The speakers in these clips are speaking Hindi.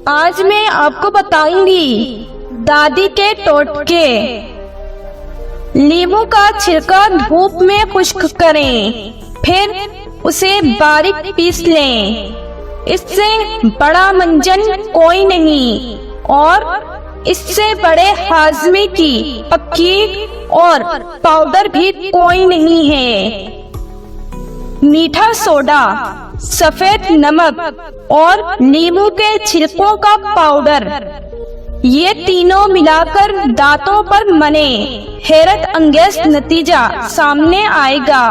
आज मैं आपको बताऊंगी दादी के टोटके। नींबू का छिलका धूप में खुश्क करें, फिर उसे बारीक पीस लें। इससे बड़ा मंजन कोई नहीं और इससे बड़े हाजमे की पक्की और पाउडर भी कोई नहीं है। मीठा सोडा, सफेद नमक और नींबू के छिलकों का पाउडर, ये तीनों मिलाकर दांतों पर मने, हैरत अंगेज नतीजा सामने आएगा।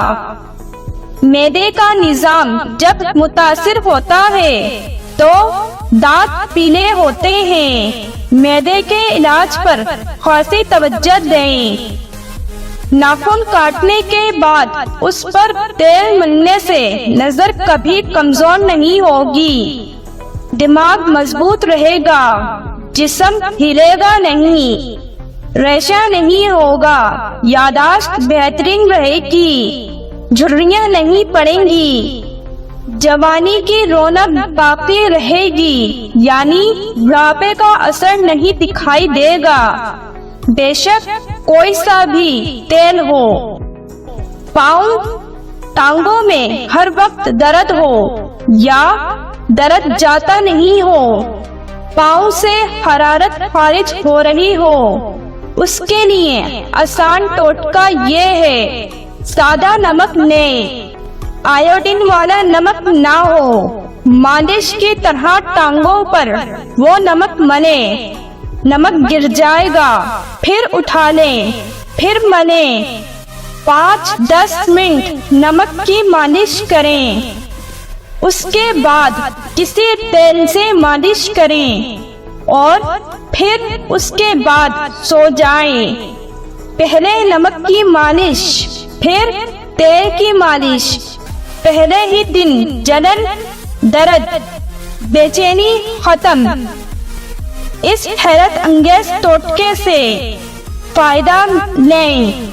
मैदे का निजाम जब मुतासिर होता है तो दांत पीले होते हैं। मैदे के इलाज पर खासी तवज्जो दें। नाखून काटने के बाद उस पर तेल मलने से नजर कभी कमजोर नहीं होगी। दिमाग मजबूत रहेगा, जिस्म हिलेगा नहीं, रेशा नहीं होगा, यादाश्त बेहतरीन रहेगी, झुर्रियां नहीं पड़ेंगी, जवानी की रौनक बाकी रहेगी, यानी बुढ़ापे का असर नहीं दिखाई देगा। बेशक कोई सा भी तेल हो। पाँव टांगों में हर वक्त दर्द हो या दर्द जाता नहीं हो, पाँव से हरारत खारिज हो रही हो, उसके लिए आसान टोटका ये है, सादा नमक लें, आयोडीन वाला नमक ना हो। मालिश की तरह टांगों पर वो नमक मले, नमक गिर जाएगा, फिर उठा लें, फिर मलें। 5-10 मिनट नमक की मालिश करें, उसके बाद किसी तेल से मालिश करें और फिर उसके बाद सो जाएं। पहले नमक की मालिश, फिर तेल की मालिश। पहले ही दिन जलन, दर्द, बेचैनी खत्म। इस हैरत अंगेज टोटके से फायदा लें।